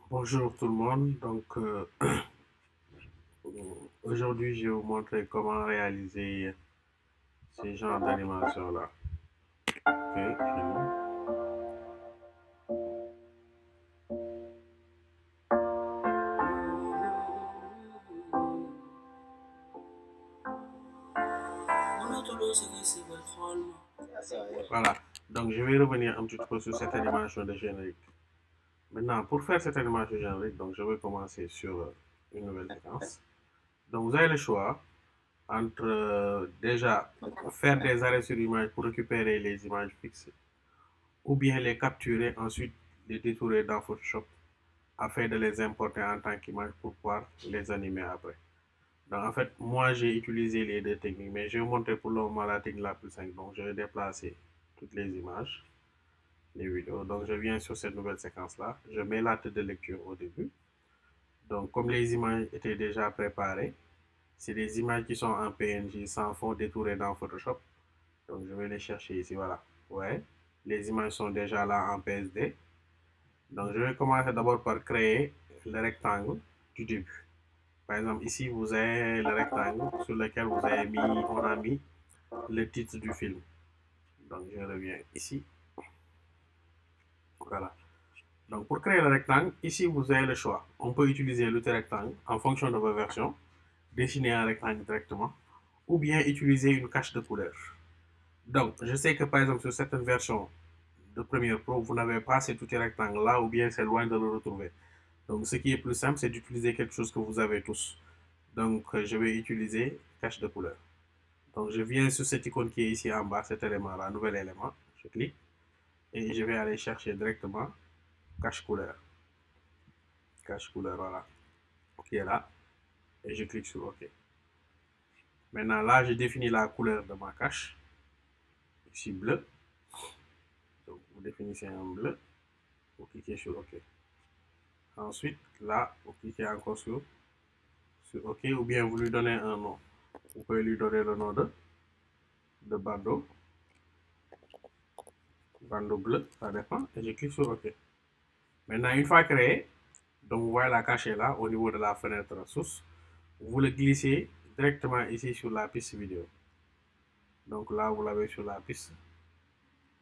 Bonjour tout le monde. Aujourd'hui, je vais vous montrer comment réaliser ces genres d'animation-là. Ok, voilà. Donc, je vais revenir un petit peu sur cette animation de générique. Maintenant, pour faire cette animation générique, donc, je vais commencer sur une nouvelle séquence. Donc, vous avez le choix entre déjà faire des arrêts sur image pour récupérer les images fixes ou bien les capturer, ensuite les détourer dans Photoshop afin de les importer en tant qu'image pour pouvoir les animer après. Donc, en fait, moi, j'ai utilisé les deux techniques, mais je vais montrer pour le moment la technique la plus simple. Donc, je vais déplacer toutes les images, les vidéos. Donc, je viens sur cette nouvelle séquence-là. Je mets la tête de lecture au début. Donc, comme les images étaient déjà préparées, c'est des images qui sont en PNG sans fond détourées dans Photoshop. Donc, je vais les chercher ici, voilà. Ouais, les images sont déjà là en PSD. Donc, je vais commencer d'abord par créer le rectangle du début. Par exemple, ici, vous avez le rectangle sur lequel on a mis le titre du film. Donc, je reviens ici. Voilà. Donc, pour créer le rectangle, ici, vous avez le choix. On peut utiliser l'outil rectangle en fonction de vos versions, dessiner un rectangle directement, ou bien utiliser une cache de couleur. Donc, je sais que par exemple, sur certaines versions de Premiere Pro, vous n'avez pas cet outil rectangle là, ou bien c'est loin de le retrouver. Donc, ce qui est plus simple, c'est d'utiliser quelque chose que vous avez tous. Donc, je vais utiliser cache de couleur. Donc, je viens sur cette icône qui est ici en bas, cet élément-là, nouvel élément. Je clique et je vais aller chercher directement cache couleur. Cache couleur, voilà, qui est là. Et je clique sur OK. Maintenant, là, je définis la couleur de ma cache. Ici, bleu. Donc, vous définissez un bleu. Vous cliquez sur OK. Ensuite, là, vous cliquez encore sur OK ou bien vous lui donnez un nom. Vous pouvez lui donner le nom de bandeau bleu, ça dépend. Et je clique sur OK. Maintenant, une fois créé, donc vous voyez la cache est là au niveau de la fenêtre source. Vous le glissez directement ici sur la piste vidéo. Donc là, vous l'avez sur la piste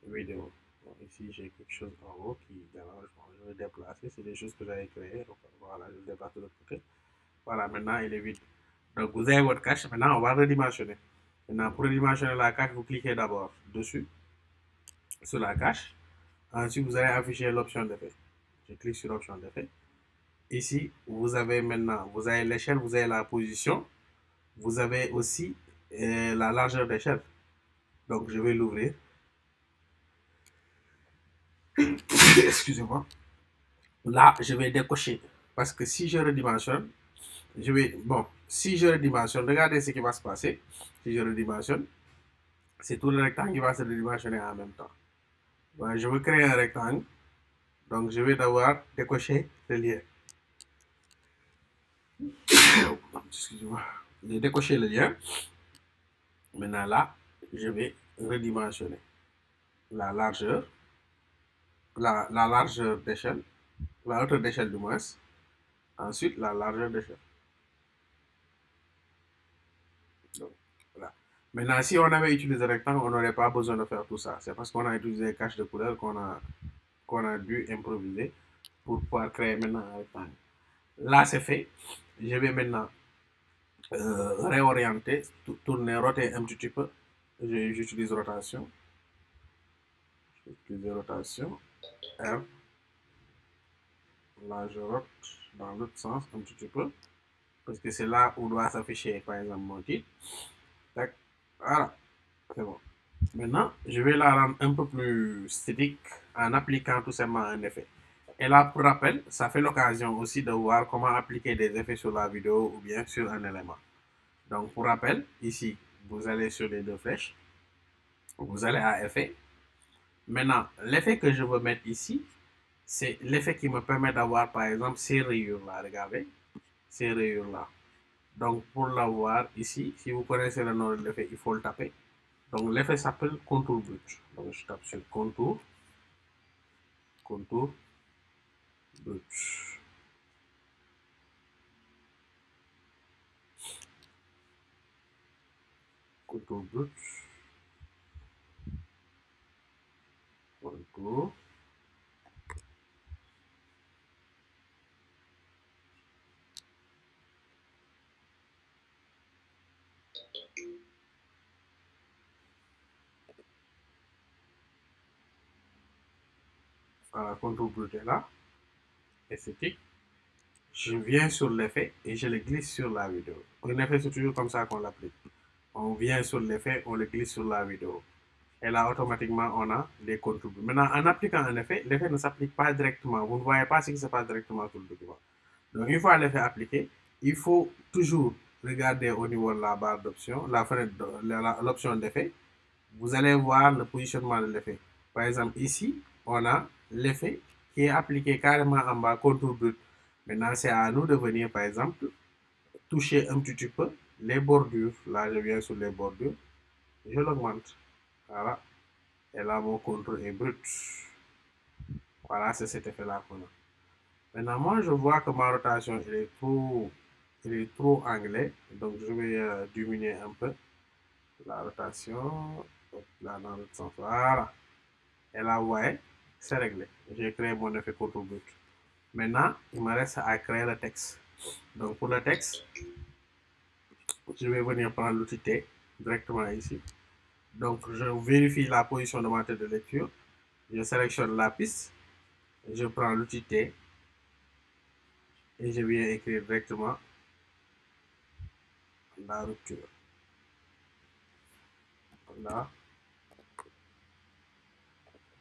vidéo. Donc ici, j'ai quelque chose en haut qui dérange. Bon, je vais déplacer. C'est des choses que j'avais créées. Donc voilà, je le déplace de l'autre côté. Voilà, maintenant, il est vide. Donc vous avez votre cache. Maintenant, on va redimensionner. Maintenant, pour redimensionner la cache, vous cliquez d'abord dessus, sur la cache. Ensuite, vous allez afficher l'option d'effet. Je clique sur l'option d'effet. Ici, vous avez maintenant, vous avez l'échelle, vous avez la position. Vous avez aussi la largeur d'échelle. Donc, je vais l'ouvrir. Excusez-moi. Là, je vais décocher. Parce que si je redimensionne, si je redimensionne, regardez ce qui va se passer. Si je redimensionne, c'est tout le rectangle qui va se redimensionner en même temps. Voilà, je veux créer un rectangle. Donc, je vais devoir décocher le lien. Excusez-moi. J'ai décoché le lien. Maintenant, là, je vais redimensionner la largeur, la largeur d'échelle, la hauteur d'échelle du moins. Ensuite, la largeur d'échelle. Donc, voilà. Maintenant, si on avait utilisé le rectangle, on n'aurait pas besoin de faire tout ça. C'est parce qu'on a utilisé cache de couleur qu'on a dû improviser pour pouvoir créer maintenant un rectangle. Là, c'est fait. Je vais maintenant réorienter, tourner, roter un petit peu. J'utilise rotation. J'utilise rotation. R. Là, je rote dans l'autre sens un petit peu. Parce que c'est là où doit s'afficher, par exemple, mon titre. Voilà, c'est bon. Maintenant, je vais la rendre un peu plus statique en appliquant tout simplement un effet. Et là, pour rappel, ça fait l'occasion aussi de voir comment appliquer des effets sur la vidéo ou bien sur un élément. Donc, pour rappel, ici, vous allez sur les deux flèches, vous allez à effet. Maintenant, l'effet que je veux mettre ici, c'est l'effet qui me permet d'avoir, par exemple, ces rayures-là. Regardez, ces rayures-là. Donc, pour l'avoir ici, si vous connaissez le nom de l'effet, il faut le taper. Donc, l'effet s'appelle contour brut. Donc, je tape sur contour brut. contour brut, contour, voilà, contour brut est là, esthétique. Je viens sur l'effet et je le glisse sur la vidéo. Un effet, c'est toujours comme ça qu'on l'applique. On vient sur l'effet, on le glisse sur la vidéo. Et là, automatiquement, on a les contours. Maintenant, en appliquant un effet, l'effet ne s'applique pas directement. Vous ne voyez pas ce qui se passe directement sur le document. Donc, une fois l'effet appliqué, il faut toujours regarder au niveau de la barre d'options, la fenêtre, l'option d'effet. Vous allez voir le positionnement de l'effet. Par exemple, ici, on a l'effet qui est appliqué carrément en bas, contour brut. Maintenant, c'est à nous de venir, par exemple, toucher un petit peu les bordures. Là, je viens sur les bordures, je l'augmente. Voilà. Et là, mon contour est brut. Voilà, c'est cet effet-là qu'on a. Maintenant, moi, je vois que ma rotation est trop anglais. Donc, je vais diminuer un peu la rotation. Là, dans l'autre sens. Voilà. Et là, vous voyez, c'est réglé. J'ai créé mon effet contour brut. Maintenant, il me reste à créer le texte. Donc, pour le texte, je vais venir prendre l'outil T directement ici. Donc, je vérifie la position de ma tête de lecture. Je sélectionne la piste. Je prends l'outil T et je viens écrire directement la rupture. La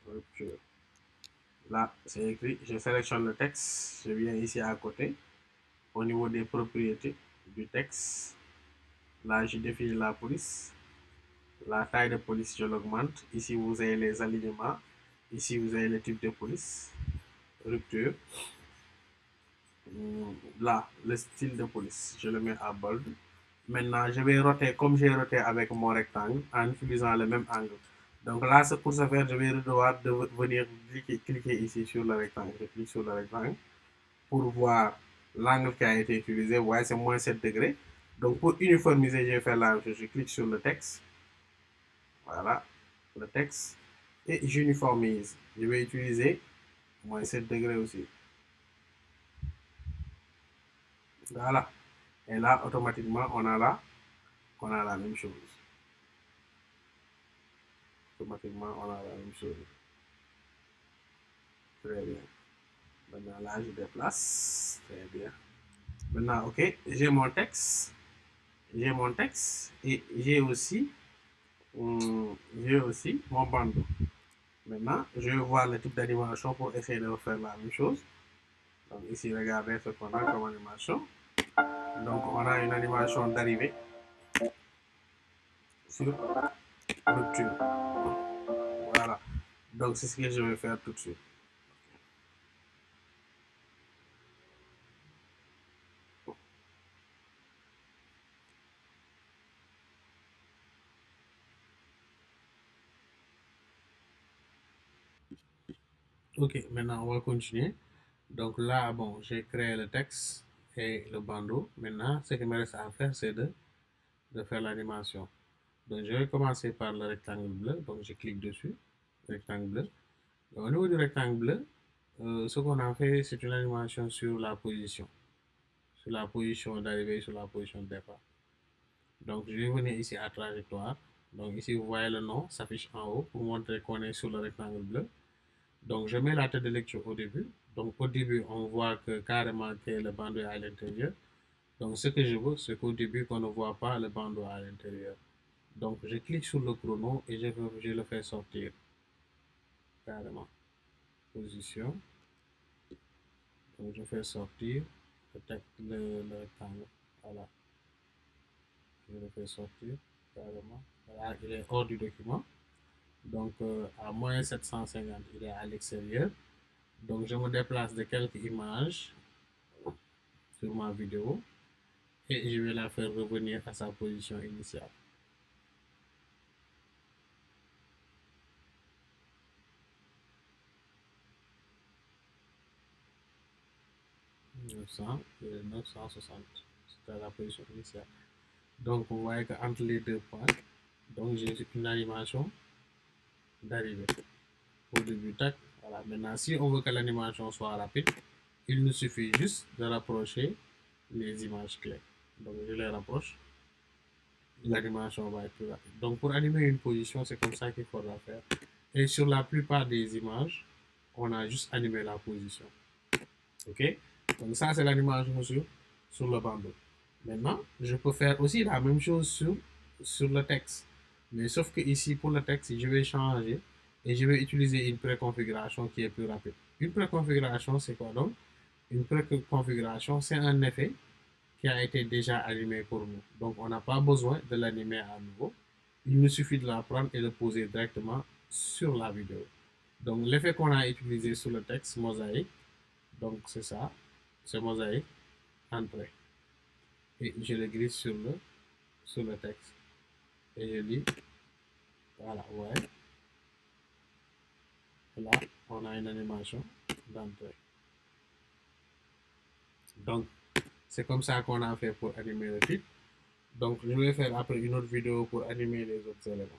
rupture. Là, c'est écrit. Je sélectionne le texte. Je viens ici à côté. Au niveau des propriétés du texte. Là, je définis la police. La taille de police, je l'augmente. Ici, vous avez les alignements. Ici, vous avez le type de police. Rupture. Là, le style de police, je le mets à bold. Maintenant, je vais roter comme j'ai roté avec mon rectangle en utilisant le même angle. Donc là, pour ce faire, je vais devoir venir cliquer ici sur le rectangle. Je clique sur le rectangle pour voir l'angle qui a été utilisé. Vous voyez, c'est moins 7 degrés. Donc pour uniformiser, je vais faire la même chose. Je clique sur le texte. Voilà, le texte. Et j'uniformise. Je vais utiliser moins 7 degrés aussi. Voilà. Et là, automatiquement, on a la même chose. Automatiquement, on a la même chose. Très bien. Maintenant, là, je déplace. Très bien. Maintenant, OK, j'ai mon texte. J'ai mon texte et j'ai aussi mon bandeau. Maintenant, je vais voir le type d'animation pour essayer de refaire la même chose. Donc ici, regardez ce qu'on a comme animation. Donc, on a une animation d'arrivée sur rupture. Voilà. Donc, c'est ce que je vais faire tout de suite. 'Ok, maintenant on va continuer. Donc là, bon, j'ai créé le texte et le bandeau. Maintenant, ce qui me reste à faire, c'est de faire l'animation. Donc, je vais commencer par le rectangle bleu. Donc, je clique dessus, rectangle bleu. Au niveau du rectangle bleu, ce qu'on a fait, c'est une animation sur la position. Sur la position d'arrivée, sur la position de départ. Donc, je vais venir ici à trajectoire. Donc, ici, vous voyez le nom s'affiche en haut pour montrer qu'on est sur le rectangle bleu. Donc, je mets la tête de lecture au début. Donc, au début, on voit que carrément que le bandeau est à l'intérieur. Donc, ce que je veux, c'est qu'au début, qu'on ne voit pas le bandeau à l'intérieur. Donc, je clique sur le chrono et je le fais sortir carrément. Position. Donc, je fais sortir le rectangle. Voilà. Je le fais sortir carrément. Voilà, il est hors du document. Donc, à moins 750, il est à l'extérieur. Donc, je me déplace de quelques images sur ma vidéo et je vais la faire revenir à sa position initiale. 900 et 960, c'était la position initiale. Donc, vous voyez qu'entre les deux points, Donc, j'ai une animation d'arrivée. Au début, tac, voilà. Maintenant, si on veut que l'animation soit rapide, il nous suffit juste de rapprocher les images clés. Donc, je les rapproche, l'animation va être plus rapide. Donc, pour animer une position, c'est comme ça qu'il faudra faire. Et sur la plupart des images, on a juste animé la position. OK? Donc, ça, c'est l'animation sur le bandeau. Maintenant, je peux faire aussi la même chose sur le texte. Mais sauf que ici, pour le texte, je vais changer et je vais utiliser une préconfiguration qui est plus rapide. Une préconfiguration, c'est quoi donc? Une préconfiguration, c'est un effet qui a été déjà animé pour nous. Donc, on n'a pas besoin de l'animer à nouveau. Il nous suffit de la prendre et de poser directement sur la vidéo. Donc, l'effet qu'on a utilisé sur le texte, mosaïque, donc c'est ça, c'est mosaïque, entrée. Et je le glisse sur le texte. Et je dis, voilà, ouais. Là, on a une animation d'entrée. Donc, c'est comme ça qu'on a fait pour animer le titre. Donc, je vais faire après une autre vidéo pour animer les autres éléments.